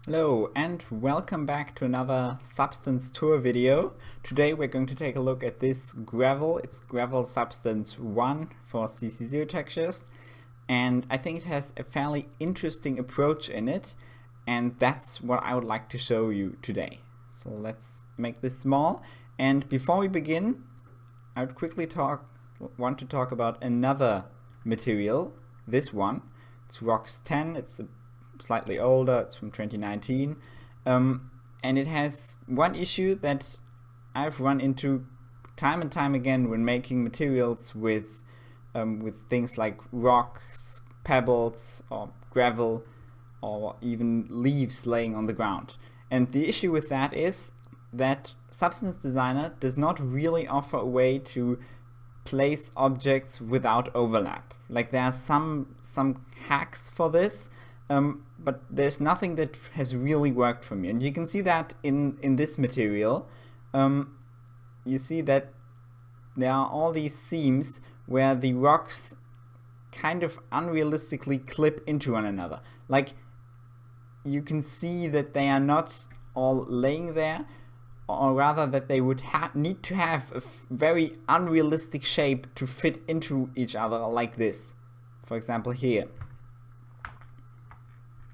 Hello and welcome back to another substance tour video. Today we're going to take a look at this gravel. It's gravel substance 1 for CC0 textures, and I think it has a fairly interesting approach in it, and that's what I would like to show you today. So let's make this small, and before we begin I would quickly want to talk about another material, this one. It's Rocks 10, it's slightly older, it's from 2019, and it has one issue that I've run into time and time again when making materials with things like rocks, pebbles, or gravel, or even leaves laying on the ground. And the issue with that is that Substance Designer does not really offer a way to place objects without overlap. Like, there are some hacks for this, but there's nothing that has really worked for me. And you can see that in this material. You see that there are all these seams where the rocks kind of unrealistically clip into one another. Like, you can see that they are not all laying there, or rather that they would need to have a very unrealistic shape to fit into each other, like this. For example, here.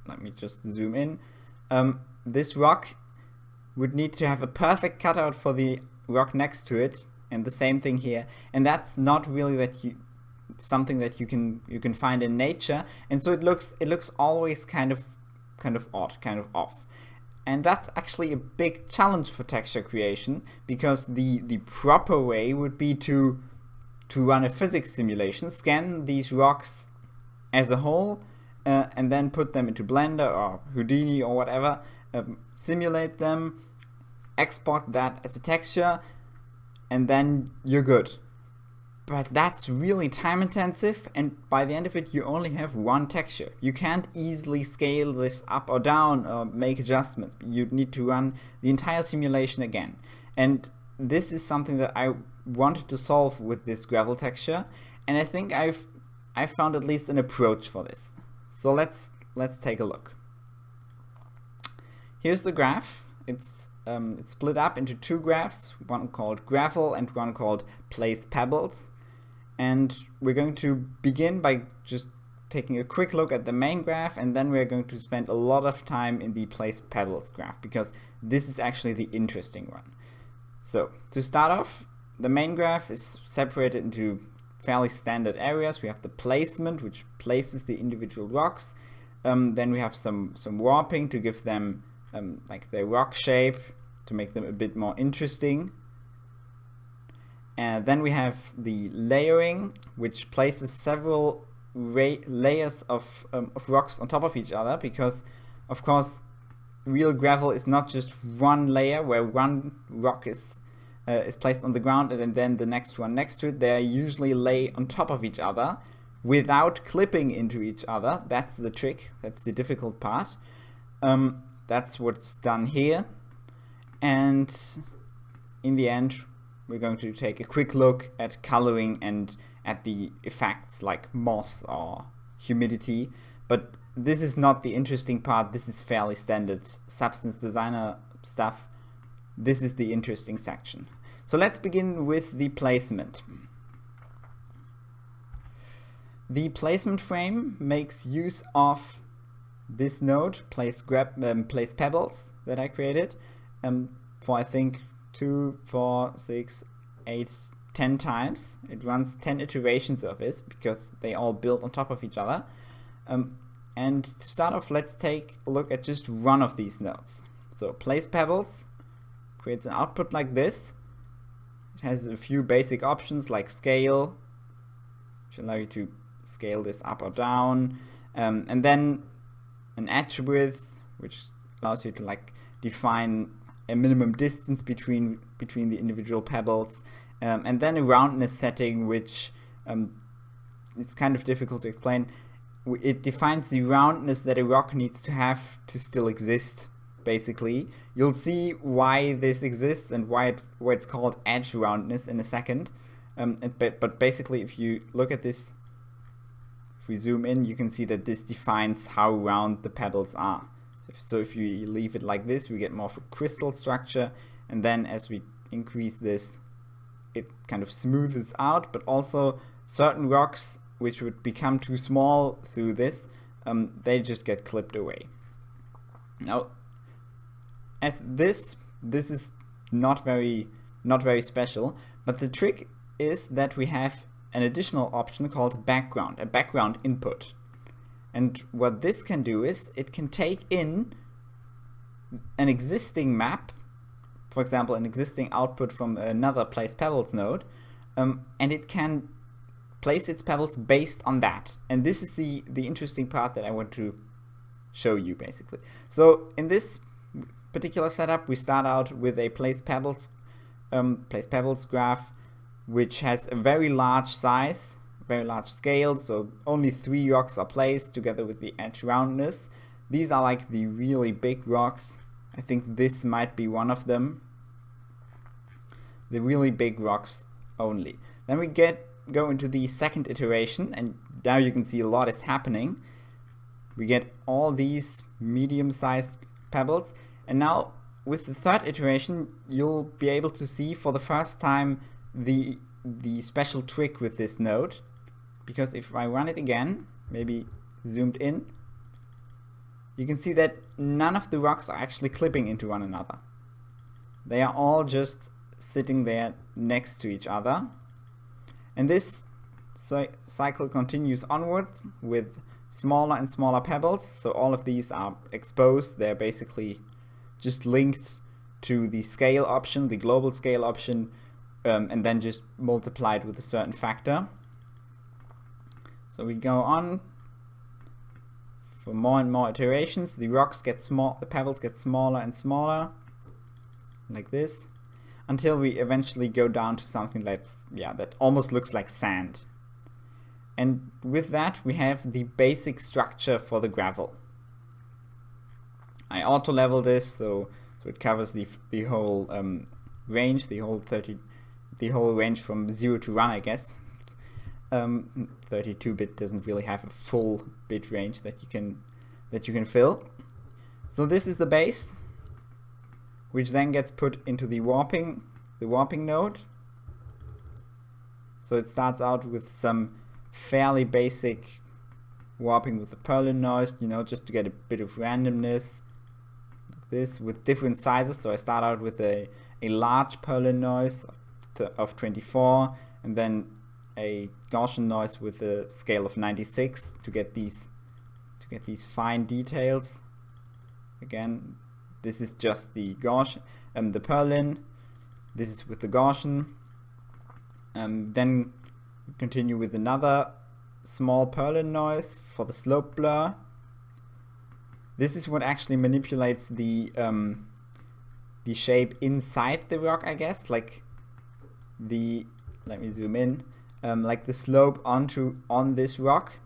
Let me just zoom in. This rock would need to have a perfect cutout for the rock next to it, and the same thing here. And that's not really something that you can find in nature, and so it looks always kind of odd, kind of off. And that's actually a big challenge for texture creation, because the proper way would be to run a physics simulation, scan these rocks as a whole, and then put them into Blender or Houdini or whatever, simulate them, export that as a texture, and then you're good. But that's really time intensive, and by the end of it you only have one texture. You can't easily scale this up or down or make adjustments. You need to run the entire simulation again. And this is something that I wanted to solve with this gravel texture, and I think I've found at least an approach for this. So let's take a look. Here's the graph. It's split up into two graphs, one called gravel and one called place pebbles. And we're going to begin by just taking a quick look at the main graph, and then we're going to spend a lot of time in the place pebbles graph, because this is actually the interesting one. So to start off, the main graph is separated into fairly standard areas. We have the placement, which places the individual rocks. Then we have some warping to give them like their rock shape, to make them a bit more interesting. And then we have the layering, which places several layers of rocks on top of each other, because of course real gravel is not just one layer where one rock is placed on the ground and then the next one next to it. They usually lay on top of each other without clipping into each other. That's the trick. That's the difficult part. That's what's done here. And in the end, we're going to take a quick look at coloring and at the effects like moss or humidity. But this is not the interesting part. This is fairly standard Substance Designer stuff. This is the interesting section. So let's begin with the placement. The placement frame makes use of this node, place pebbles, that I created for I think 2, 4, 6, 8, 10 times. It runs 10 iterations of this because they all build on top of each other. And to start off, let's take a look at just one of these nodes. So place pebbles creates an output like this. It has a few basic options like scale, which allow you to scale this up or down, and then an edge width, which allows you to like define a minimum distance between the individual pebbles, and then a roundness setting, which it's kind of difficult to explain. It defines the roundness that a rock needs to have to still exist. Basically, you'll see why this exists and why it's called edge roundness in a second. But basically, if you look at this, if we zoom in, you can see that this defines how round the pebbles are. So So if you leave it like this, we get more of a crystal structure, and then as we increase this, it kind of smooths out, but also certain rocks which would become too small through this, they just get clipped away. Now, as this is not very special, but the trick is that we have an additional option called background, a background input. And what this can do is it can take in an existing map, for example, an existing output from another place pebbles node, and it can place its pebbles based on that. And this is the interesting part that I want to show you, basically. So in this particular setup, we start out with a place pebbles graph, which has a very large size, very large scale, so only 3 rocks are placed together with the edge roundness. These are like the really big rocks. I think this might be one of them. The really big rocks only. Then we go into the second iteration, and now you can see a lot is happening. We get all these medium-sized pebbles, and now with the third iteration you'll be able to see for the first time the special trick with this node, because if I run it again, maybe zoomed in, you can see that none of the rocks are actually clipping into one another. They are all just sitting there next to each other, and this cycle continues onwards with smaller and smaller pebbles. So all of these are exposed, they're basically just linked to the scale option, the global scale option, and then just multiplied with a certain factor. So we go on for more and more iterations. The rocks get small, the pebbles get smaller and smaller, like this, until we eventually go down to something that's, that almost looks like sand. And with that we have the basic structure for the gravel. I auto level this so it covers the whole range, the whole range from 0 to 1, I guess. 32-bit doesn't really have a full bit range that you can fill. So this is the base, which then gets put into the warping node. So it starts out with some fairly basic warping with the purlin noise, just to get a bit of randomness, like this, with different sizes. So I start out with a large purlin noise of 24, and then a Gaussian noise with a scale of 96 to get these fine details. Again, this is just the Gaussian, the purlin. This is with the Gaussian. Then we continue with another small purlin noise for the slope blur. This is what actually manipulates the shape inside the rock, I guess, like let me zoom in, like the slope on this rock,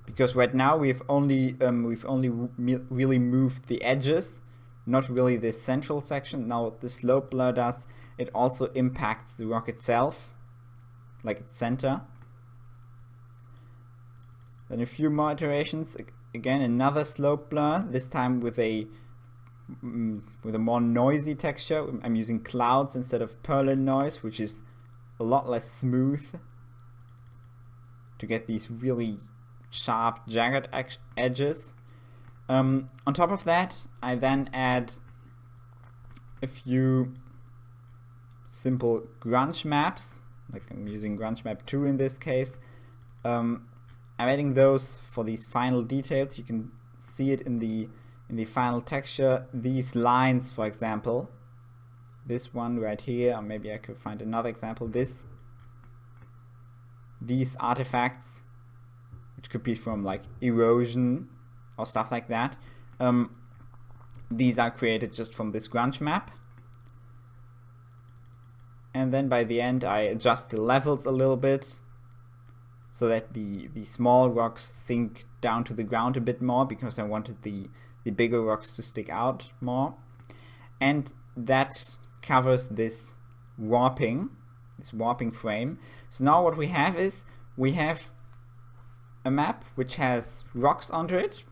because right now we've only really moved the edges, not really this central section. Now the slope blur does, it also impacts the rock itself, like its center. Then a few more iterations, again another slope blur, this time with a more noisy texture. I'm using clouds instead of purlin noise, which is a lot less smooth, to get these really sharp, jagged edges. On top of that, I then add a few simple grunge maps, like I'm using grunge map 2 in this case. I'm adding those for these final details. You can see it in the final texture. These lines, for example, this one right here, or maybe I could find another example. These artifacts, which could be from like erosion or stuff like that, these are created just from this grunge map. And then by the end I adjust the levels a little bit so that the small rocks sink down to the ground a bit more, because I wanted the bigger rocks to stick out more. And that covers this warping frame. So now what we have is, we have a map which has rocks under it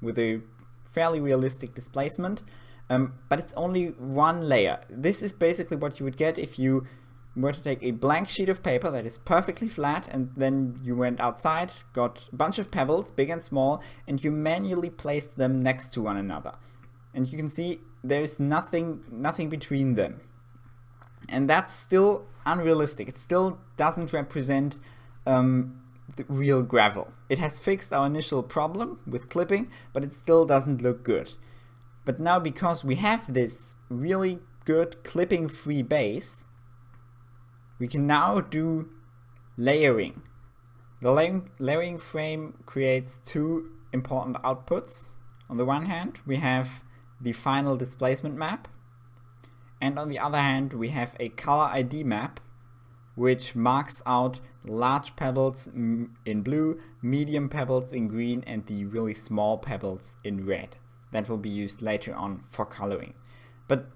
with a fairly realistic displacement, but it's only one layer. This is basically what you would get if you were to take a blank sheet of paper that is perfectly flat, and then you went outside, got a bunch of pebbles, big and small, and you manually placed them next to one another. And you can see there's nothing between them. And that's still unrealistic. It still doesn't represent the real gravel. It has fixed our initial problem with clipping, but it still doesn't look good. But now, because we have this really good clipping-free base, we can now do layering. The layering frame creates two important outputs. On the one hand, we have the final displacement map, and on the other hand, we have a color ID map, which marks out large pebbles in blue, medium pebbles in green, and the really small pebbles in red. That will be used later on for coloring. But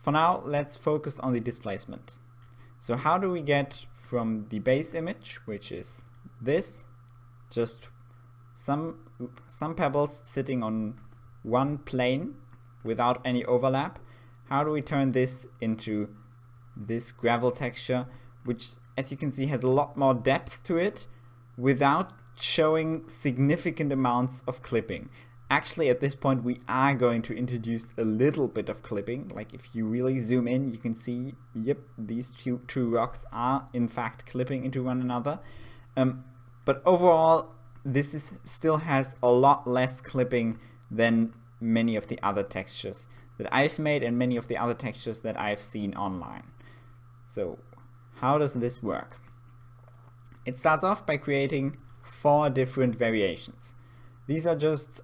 for now, let's focus on the displacement. So how do we get from the base image, which is this, just some pebbles sitting on one plane without any overlap, how do we turn this into this gravel texture, which, as you can see, has a lot more depth to it without showing significant amounts of clipping? Actually, at this point, we are going to introduce a little bit of clipping. Like, if you really zoom in, you can see, yep, these two rocks are in fact clipping into one another. But overall, this still has a lot less clipping than many of the other textures that I've made and many of the other textures that I've seen online. So how does this work? It starts off by creating 4 different variations. These are just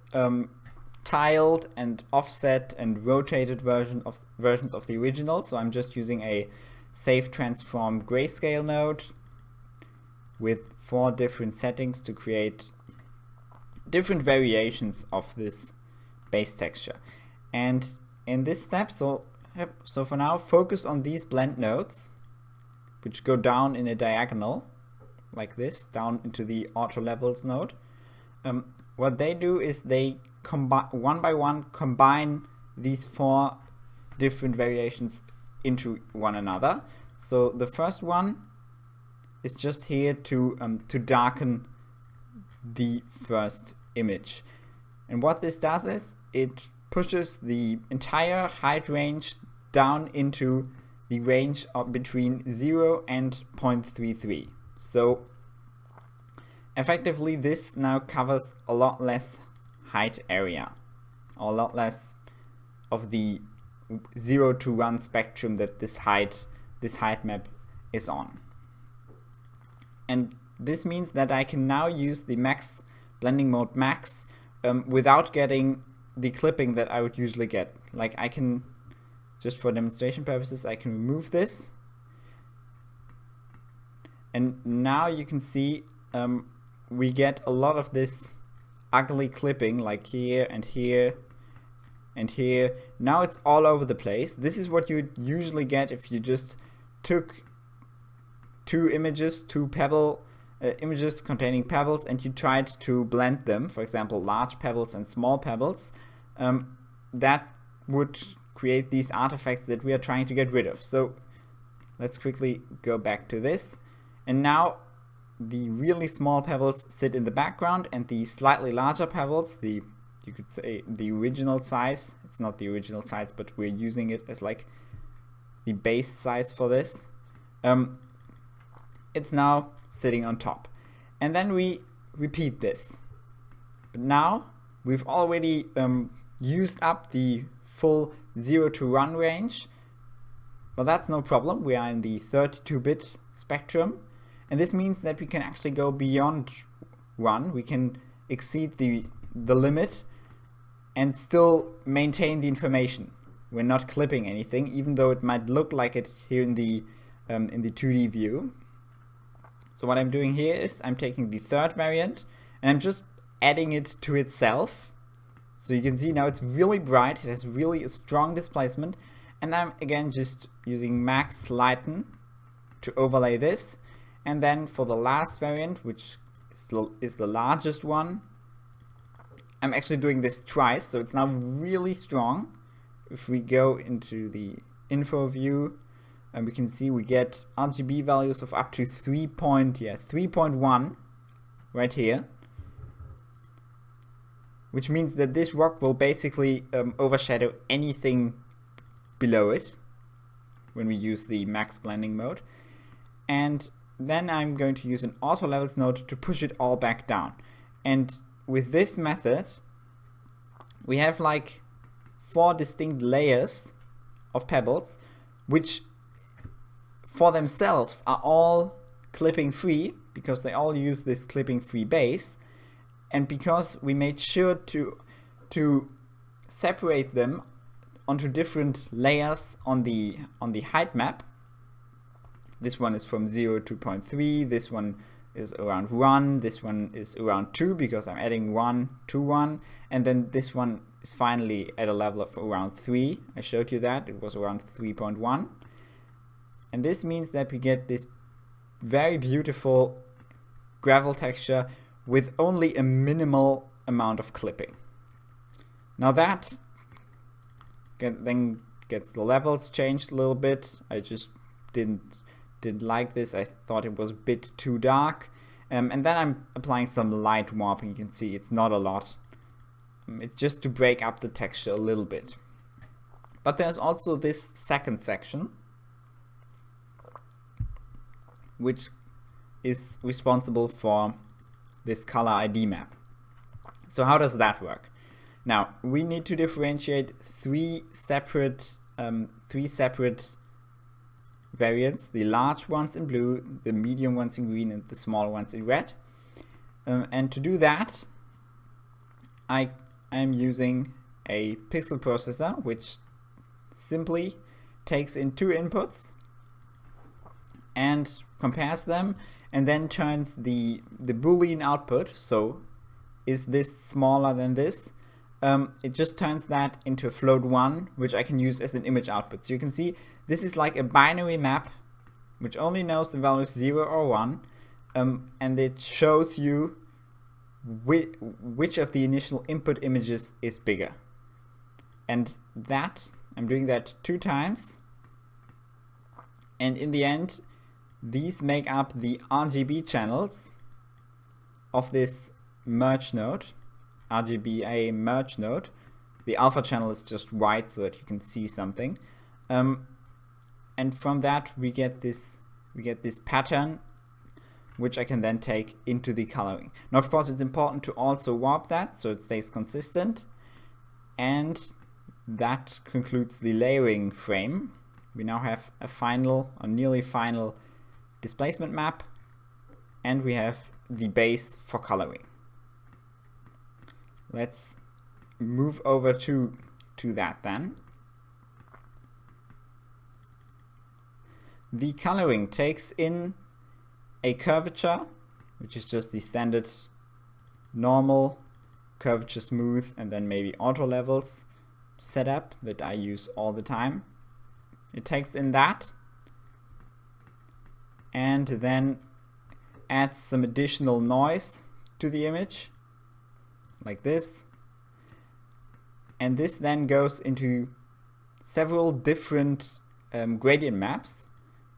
tiled and offset and rotated versions of the original. So I'm just using a Safe Transform grayscale node with 4 different settings to create different variations of this base texture. And in this step, so for now, focus on these blend nodes, which go down in a diagonal like this, down into the auto levels node. What they do is they one by one combine these 4 different variations into one another. So the first one is just here to darken the first image. And what this does is it pushes the entire height range down into the range of between 0 and 0.33. So effectively, this now covers a lot less height area, or a lot less of the 0 to 1 spectrum that this height map is on. And this means that I can now use the max blending mode max without getting the clipping that I would usually get. Like, I can, just for demonstration purposes, I can remove this, and now you can see we get a lot of this ugly clipping, like here and here and here. Now it's all over the place. This is what you'd usually get if you just took 2 images, 2 pebble images containing pebbles, and you tried to blend them, for example, large pebbles and small pebbles. That would create these artifacts that we are trying to get rid of. So let's quickly go back to this. And now the really small pebbles sit in the background, and the slightly larger pebbles, you could say the original size, it's not the original size, but we're using it as like the base size for this, it's now sitting on top. And then we repeat this. But now we've already used up the full 0 to 1 range, but that's no problem. We are in the 32-bit spectrum. And this means that we can actually go beyond 1. We can exceed the limit and still maintain the information. We're not clipping anything, even though it might look like it here in the 2D view. So what I'm doing here is I'm taking the third variant and I'm just adding it to itself. So you can see now it's really bright. It has really a strong displacement. And I'm again just using max lighten to overlay this. And then for the last variant, which is the largest one, I'm actually doing this twice, so it's now really strong. If we go into the info view, and we can see we get RGB values of up to 3.1 right here, which means that this rock will basically overshadow anything below it when we use the max blending mode. And then I'm going to use an auto levels node to push it all back down. And with this method, we have like 4 distinct layers of pebbles, which for themselves are all clipping free, because they all use this clipping free base, and because we made sure to separate them onto different layers on the height map. This one is from 0 to 0.3, this one is around 1, this one is around 2 because I'm adding 1 to 1, and then this one is finally at a level of around 3. I showed you that, it was around 3.1. And this means that we get this very beautiful gravel texture with only a minimal amount of clipping. Now that then gets the levels changed a little bit. I just didn't like this. I thought it was a bit too dark. And then I'm applying some light warping. You can see it's not a lot. It's just to break up the texture a little bit. But there's also this second section, which is responsible for this color ID map. So how does that work? Now we need to differentiate three separate variants: the large ones in blue, the medium ones in green, and the small ones in red. And to do that, I am using a pixel processor, which simply takes in 2 inputs and compares them, and then turns the Boolean output, so is this smaller than this, it just turns that into a float 1, which I can use as an image output. So you can see this is like a binary map which only knows the values 0 or 1, and it shows you which of the initial input images is bigger. And that, I'm doing that 2 times, and in the end these make up the RGB channels of this merge node, RGBA merge node. The alpha channel is just white so that you can see something, and from that we get this pattern, which I can then take into the coloring. Now of course it's important to also warp that so it stays consistent, and that concludes the layering frame. We now have a final or nearly final displacement map, and we have the base for coloring. Let's move over to that then. The coloring takes in a curvature, which is just the standard normal curvature smooth and then maybe auto levels setup that I use all the time. It takes in that and then adds some additional noise to the image, like this. And this then goes into several different gradient maps.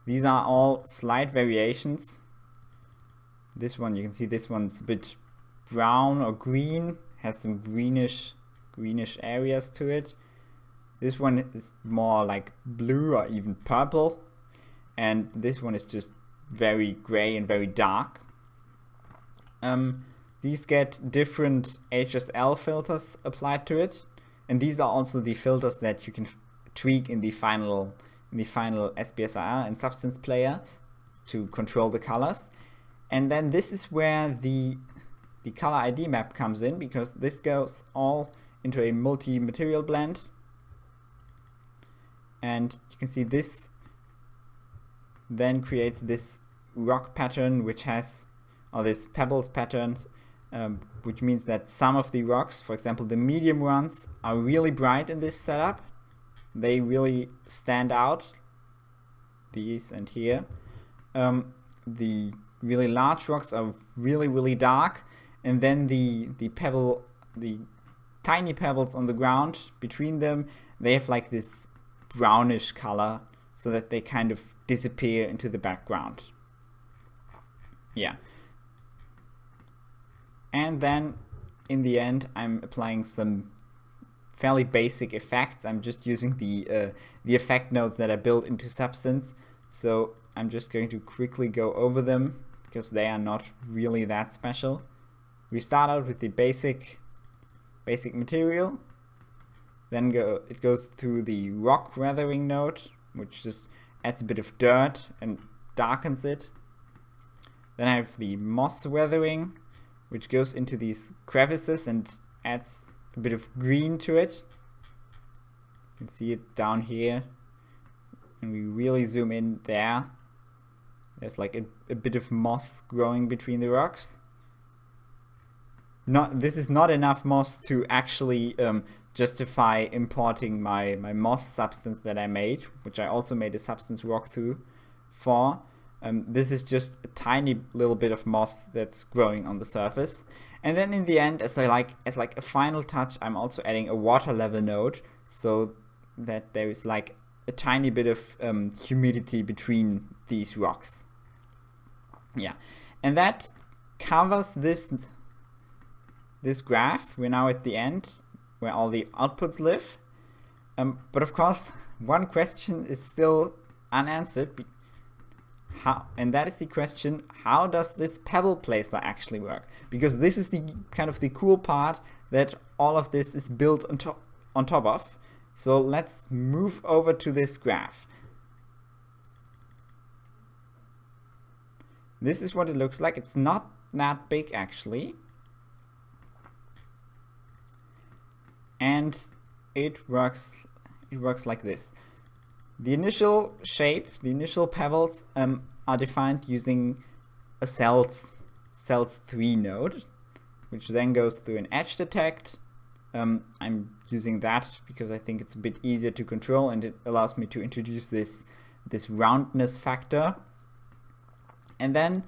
These are all slight variations. This one, you can see this one's a bit brown or green, has some greenish areas to it. This one is more like blue or even purple, and this one is just very gray and very dark. These get different HSL filters applied to it, and these are also the filters that you can tweak in the final SBSIR and Substance Player to control the colors. And then this is where the color ID map comes in, because this goes all into a multi-material blend. And you can see this then creates this rock pattern, which has, or this pebbles patterns, which means that some of the rocks, for example the medium ones, are really bright in this setup. They really stand out, these and here. The really large rocks are really dark, and then the pebble the tiny pebbles on the ground, between them, they have like this brownish color so that they kind of disappear into the background. Yeah. And then in the end, I'm applying some fairly basic effects. I'm just using the effect nodes that are built into Substance. So I'm just going to quickly go over them because they are not really that special. We start out with the basic material. Then it goes through the rock weathering node, which just adds a bit of dirt and darkens it. Then I have the moss weathering, which goes into these crevices and adds a bit of green to it. You can see it down here. And we really zoom in there. There's like a bit of moss growing between the rocks. This is not enough moss to actually justify importing my moss substance that I made, which I also made a substance walkthrough for. This is just a tiny little bit of moss that's growing on the surface. And then in the end, as like a final touch, I'm also adding a water level node so that there is like a tiny bit of humidity between these rocks. Yeah, and that covers this graph. We're now at the end where all the outputs live. But of course, one question is still unanswered. And that is the question, how does this pebble placer actually work? Because this is the kind of the cool part that all of this is built on top of. So let's move over to this graph. This is what it looks like. It's not that big actually. And it works like this. The initial shape, the initial pebbles are defined using a cells 3 node, which then goes through an edge detect. I'm using that because I think it's a bit easier to control and it allows me to introduce this roundness factor. And then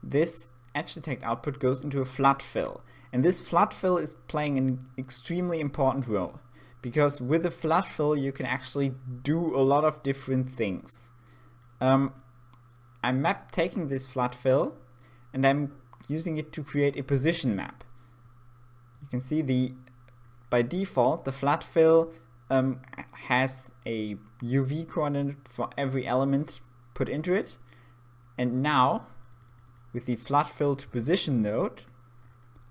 this edge detect output goes into a flood fill. And this flood fill is playing an extremely important role, because with a flood fill you can actually do a lot of different things. I'm taking this flood fill and I'm using it to create a position map. You can see by default the flood fill has a UV coordinate for every element put into it. And now with the flood fill to position node,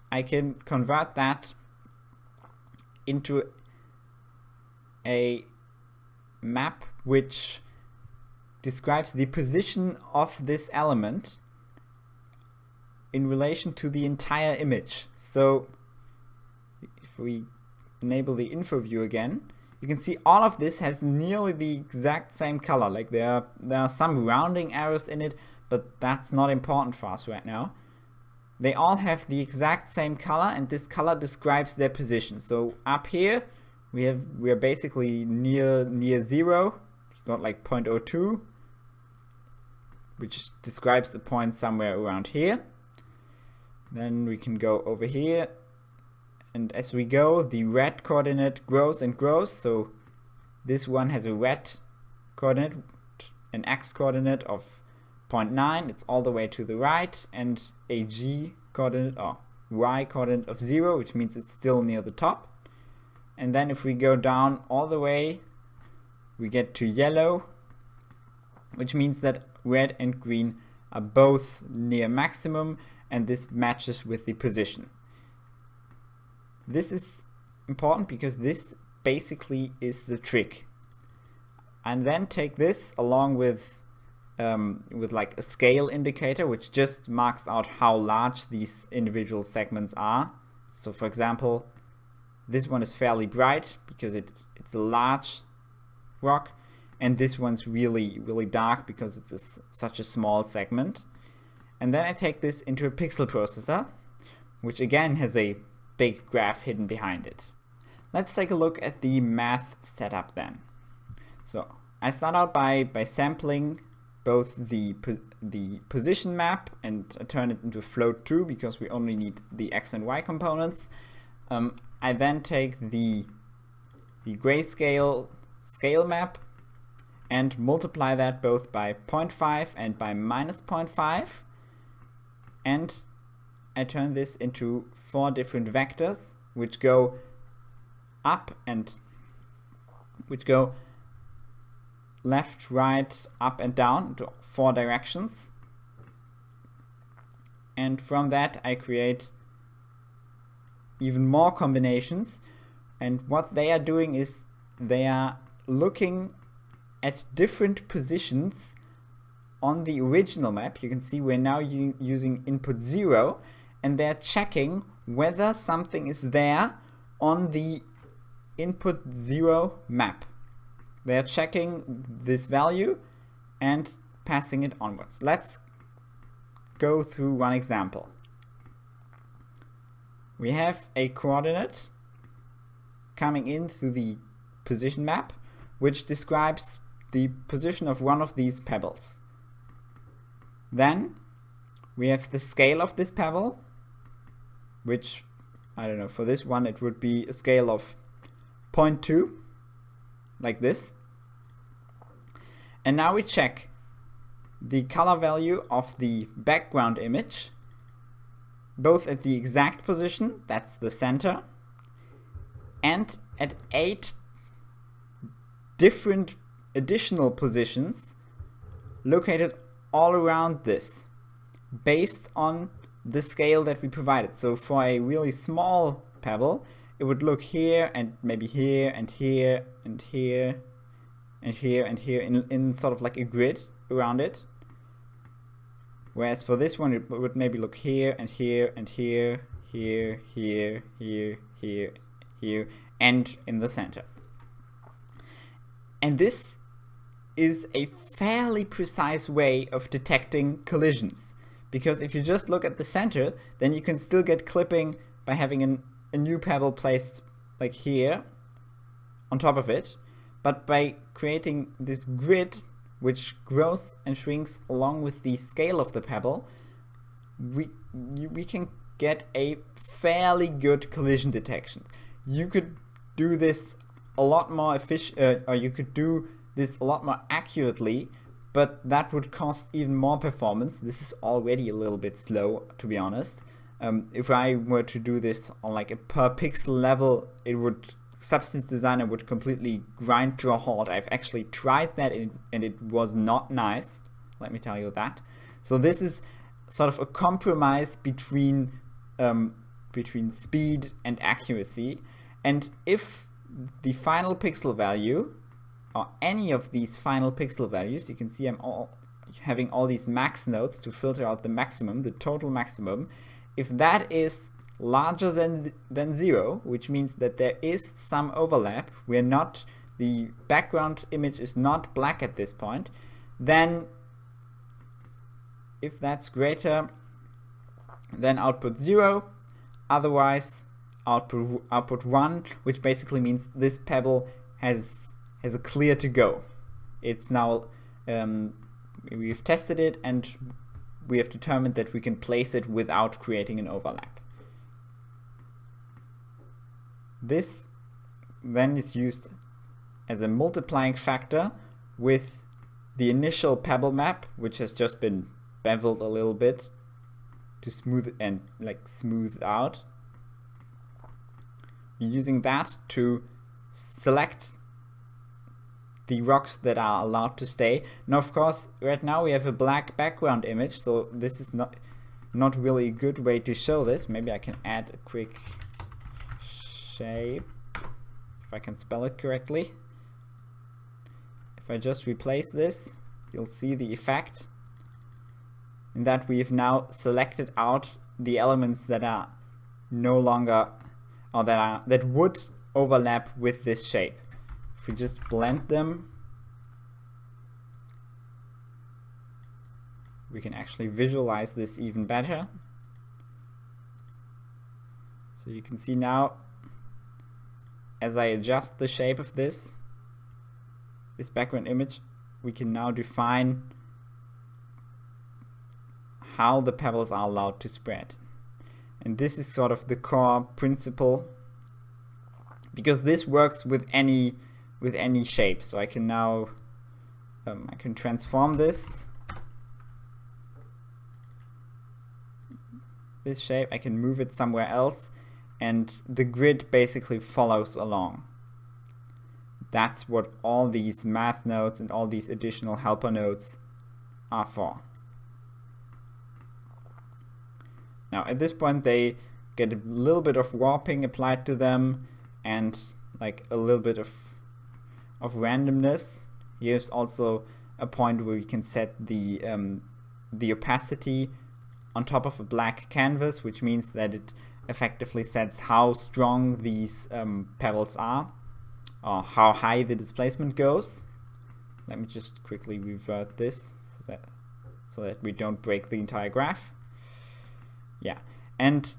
I can convert that into a map which describes the position of this element in relation to the entire image. So if we enable the info view again, you can see all of this has nearly the exact same color. Like there are some rounding errors in it, but that's not important for us right now. They all have the exact same color, and this color describes their position. So up here we are basically near 0. We've got like 0.02, which describes the point somewhere around here. Then we can go over here, and as we go, the red coordinate grows and grows. So this one has a red coordinate, an x coordinate of 0.9. It's all the way to the right, and a g coordinate or y coordinate of 0, which means it's still near the top. And then if we go down all the way, we get to yellow, which means that red and green are both near maximum, and this matches with the position. This is important because this basically is the trick. And then take this along with like a scale indicator, which just marks out how large these individual segments are. So for example, this one is fairly bright because it's a large rock, and this one's really dark because it's such a small segment. And then I take this into a pixel processor, which again has a big graph hidden behind it. Let's take a look at the math setup then. So I start out by sampling both the position map and turn it into float 2 because we only need the x and y components. I then take the grayscale scale map and multiply that both by 0.5 and by minus 0.5, and I turn this into 4 different vectors which go up and which go left, right, up and down to 4 directions. And from that I create even more combinations, and what they are doing is they are looking at different positions on the original map. You can see we're now using input 0, and they're checking whether something is there on the input 0 map. They're checking this value and passing it onwards. Let's go through one example. We have a coordinate coming in through the position map, which describes the position of one of these pebbles. Then we have the scale of this pebble, which, I don't know, for this one it would be a scale of 0.2, like this. And now we check the color value of the background image, both at the exact position, that's the center, and at 8 different additional positions located all around this, based on the scale that we provided. So for a really small pebble, it would look here and maybe here and here and here and here and here in sort of like a grid around it. Whereas for this one, it would maybe look here and here and here, here, here, here, here, here, and in the center. And this is a fairly precise way of detecting collisions, because if you just look at the center, then you can still get clipping by having a new pebble placed like here on top of it. But by creating this grid which grows and shrinks along with the scale of the pebble, we can get a fairly good collision detection. You could do this a lot more efficient, or you could do this a lot more accurately, but that would cost even more performance. This is already a little bit slow, to be honest. If I were to do this on like a per pixel level, Substance Designer would completely grind to a halt. I've actually tried that and it was not nice, let me tell you that. So this is sort of a compromise between speed and accuracy. And if the final pixel value, or any of these final pixel values, you can see I'm having all these max nodes to filter out the maximum, the total maximum. If that is larger than 0, which means that there is some overlap, the background image is not black at this point, then if that's greater, then output 0, otherwise output 1, which basically means this pebble has a clear to go. It's now, we've tested it and we have determined that we can place it without creating an overlap. This then is used as a multiplying factor with the initial pebble map, which has just been beveled a little bit to smooth out. You're using that to select the rocks that are allowed to stay. Now, of course, right now we have a black background image, so this is not really a good way to show this. Maybe I can add a quick shape, if I can spell it correctly. If I just replace this, you'll see the effect in that we've now selected out the elements that are no longer, or that would overlap with this shape. If we just blend them, we can actually visualize this even better. So you can see now, as I adjust the shape of this background image, we can now define how the pebbles are allowed to spread. And this is sort of the core principle because this works with any shape. So I can now I can transform this shape. I can move it somewhere else, and the grid basically follows along. That's what all these math nodes and all these additional helper nodes are for. Now at this point they get a little bit of warping applied to them and like a little bit of randomness. Here's also a point where we can set the opacity on top of a black canvas, which means that it effectively sets how strong these pebbles are, or how high the displacement goes. Let me just quickly revert this so that we don't break the entire graph. Yeah, and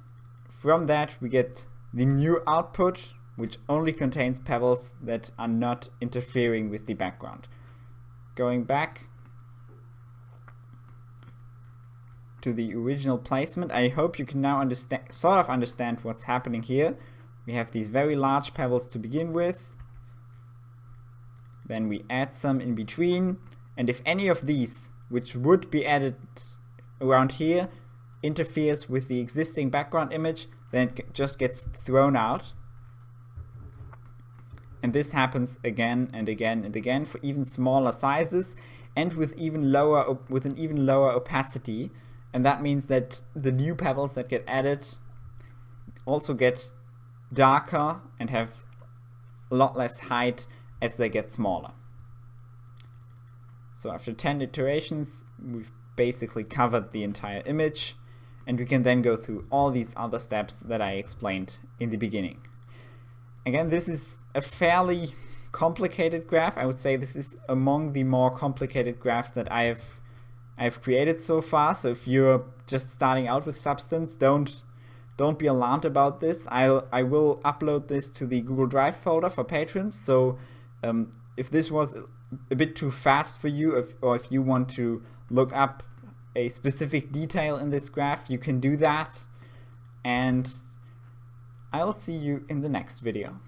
from that we get the new output, which only contains pebbles that are not interfering with the background. Going back to the original placement, I hope you can now sort of understand what's happening here. We have these very large pebbles to begin with. Then we add some in between, and if any of these, which would be added around here, interferes with the existing background image, then it just gets thrown out. And this happens again and again and again for even smaller sizes and with an even lower opacity. And that means that the new pebbles that get added also get darker and have a lot less height as they get smaller. So after 10 iterations, we've basically covered the entire image, and we can then go through all these other steps that I explained in the beginning. Again, this is a fairly complicated graph. I would say this is among the more complicated graphs that I've created so far. So if you're just starting out with Substance, don't be alarmed about this. I will upload this to the Google Drive folder for patrons. So if this was a bit too fast for you, or if you want to look up a specific detail in this graph, you can do that. And I'll see you in the next video.